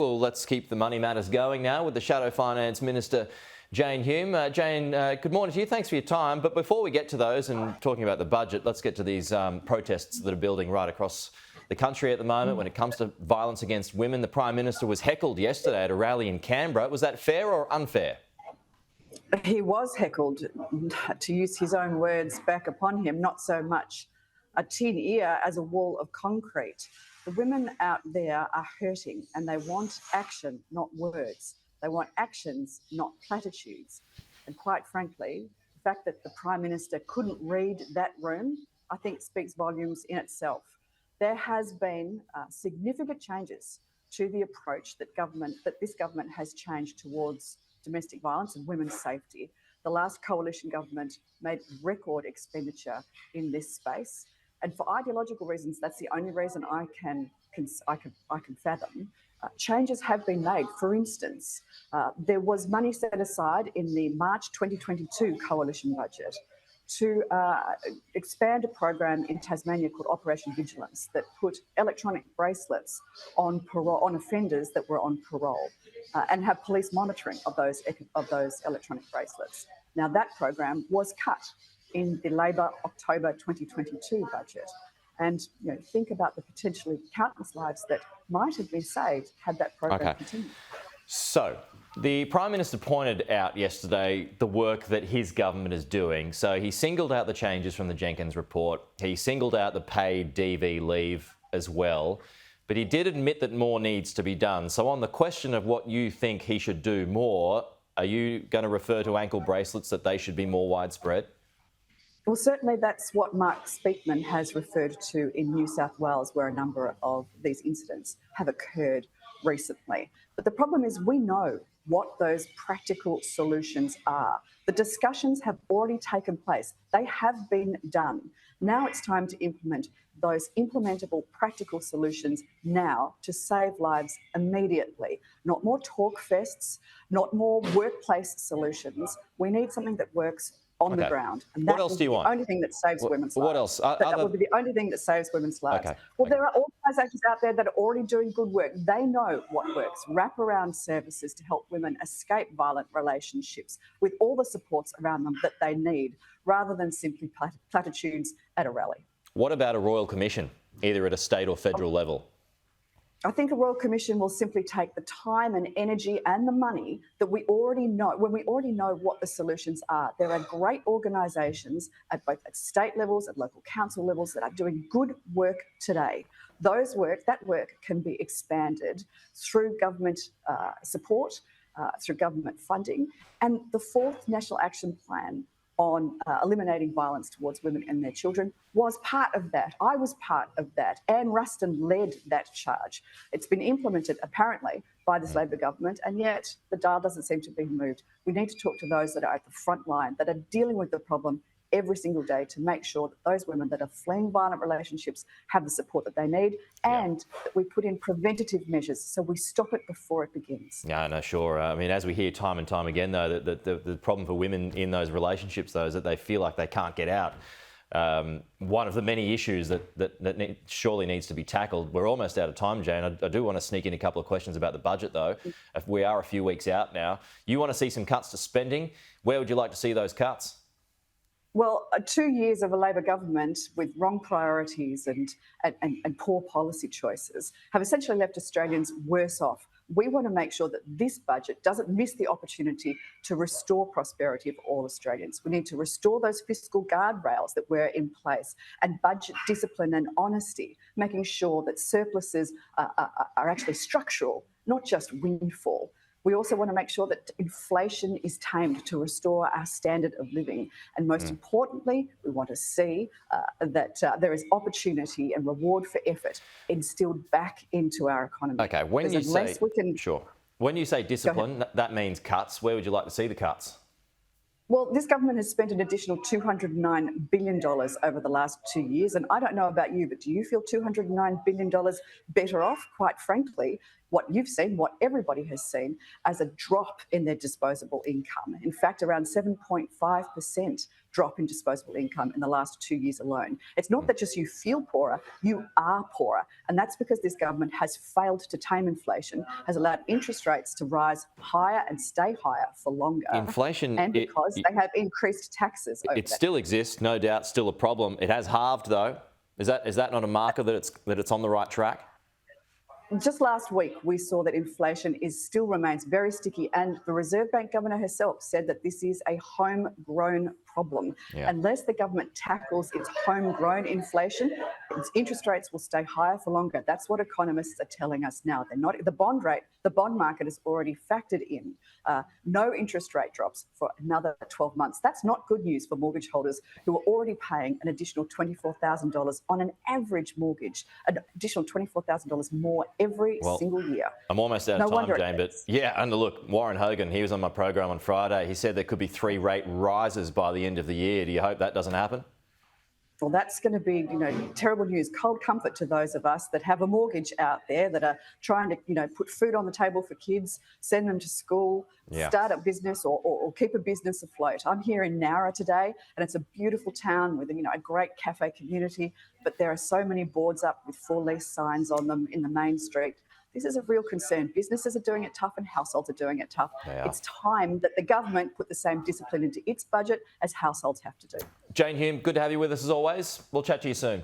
Well, let's keep the money matters going now with the Shadow Finance Minister Jane Hume. Jane, good morning to you. Thanks for your time. But before we get to those and talking about the budget, let's get to these protests that are building right across the country at the moment when it comes to violence against women. The Prime Minister was heckled yesterday at a rally in Canberra. Was that fair or unfair? He was heckled, to use his own words back upon him, not so much a tin ear as a wall of concrete. The women out there are hurting and they want action, not words. They want actions, not platitudes. And quite frankly, the fact that the Prime Minister couldn't read that room, I think speaks volumes in itself. There has been significant changes to the approach that this government has changed towards domestic violence and women's safety. The last coalition government made record expenditure in this space. And for ideological reasons, that's the only reason I can fathom. Changes have been made. For instance, there was money set aside in the March 2022 coalition budget to expand a program in Tasmania called Operation Vigilance that put electronic bracelets on offenders that were on parole and have police monitoring of those electronic bracelets. Now that program was cut in the Labor October 2022 budget. And think about the potentially countless lives that might have been saved had that program continued. So the Prime Minister pointed out yesterday the work that his government is doing. So he singled out the changes from the Jenkins report. He singled out the paid DV leave as well. But he did admit that more needs to be done. So on the question of what you think he should do more, are you going to refer to ankle bracelets, that they should be more widespread? Well, certainly that's what Mark Speakman has referred to in New South Wales, where a number of these incidents have occurred recently. But the problem is we know what those practical solutions are. The discussions have already taken place. They have been done. Now it's time to implement those implementable practical solutions now to save lives immediately. Not more talk fests, not more workplace solutions. We need something that works on the ground. And what else do you want? The only thing that saves women's lives. What else? That would be the only thing that saves women's lives. Well, there are organisations out there that are already doing good work. They know what works. Wraparound services to help women escape violent relationships with all the supports around them that they need, rather than simply platitudes at a rally. What about a royal commission, either at a state or federal level? I think a Royal Commission will simply take the time and energy and the money that we already know, when we already know what the solutions are. There are great organisations at both state levels, at local council levels, that are doing good work today. That work can be expanded through government support, through government funding. And the fourth National Action Plan on eliminating violence towards women and their children was part of that. I was part of that. Anne Ruston led that charge. It's been implemented, apparently, by this Labor government, and yet the dial doesn't seem to be moved. We need to talk to those that are at the front line, that are dealing with the problem every single day, to make sure that those women that are fleeing violent relationships have the support that they need, and that we put in preventative measures so we stop it before it begins. Yeah, no, sure. I mean, as we hear time and time again, though, that the problem for women in those relationships, though, is that they feel like they can't get out. One of the many issues that surely needs to be tackled. We're almost out of time, Jane. I do want to sneak in a couple of questions about the budget, though. If we are a few weeks out now. You want to see some cuts to spending. Where would you like to see those cuts? Well, 2 years of a Labor government with wrong priorities and poor policy choices have essentially left Australians worse off. We want to make sure that this budget doesn't miss the opportunity to restore prosperity of all Australians. We need to restore those fiscal guardrails that were in place, and budget discipline and honesty, making sure that surpluses are actually structural, not just windfall. We also want to make sure that inflation is tamed to restore our standard of living. And most importantly, we want to see that there is opportunity and reward for effort instilled back into our economy. Okay, when you say discipline, that means cuts. Where would you like to see the cuts? Well, this government has spent an additional $209 billion over the last 2 years. And I don't know about you, but do you feel $209 billion better off? Quite frankly, what you've seen, what everybody has seen, as a drop in their disposable income. In fact, around 7.5% drop in disposable income in the last 2 years alone. It's not that just you feel poorer, you are poorer. And that's because this government has failed to tame inflation, has allowed interest rates to rise higher and stay higher for longer. Inflation, and because they have increased taxes over it still exists, no doubt, still a problem. It has halved, though. Is that not a marker that it's on the right track? Just last week, we saw that inflation still remains very sticky, and the Reserve Bank Governor herself said that this is a homegrown problem. Yeah. Unless the government tackles its homegrown inflation, its interest rates will stay higher for longer. That's what economists are telling us now. They're not the bond rate. The bond market has already factored in no interest rate drops for another 12 months. That's not good news for mortgage holders who are already paying an additional $24,000 on an average mortgage, an additional $24,000 more every single year. I'm almost out of time, Jane, but yeah, and look, Warren Hogan, he was on my program on Friday. He said there could be 3 rate rises by the end of the year. Do you hope that doesn't happen? Well, that's going to be, terrible news, cold comfort to those of us that have a mortgage out there, that are trying to, put food on the table for kids, send them to school, start a business or keep a business afloat. I'm here in Nowra today, and it's a beautiful town with, a great cafe community, but there are so many boards up with for lease signs on them in the main street. This is a real concern. Businesses are doing it tough and households are doing it tough. It's time that the government put the same discipline into its budget as households have to do. Jane Hume, good to have you with us as always. We'll chat to you soon.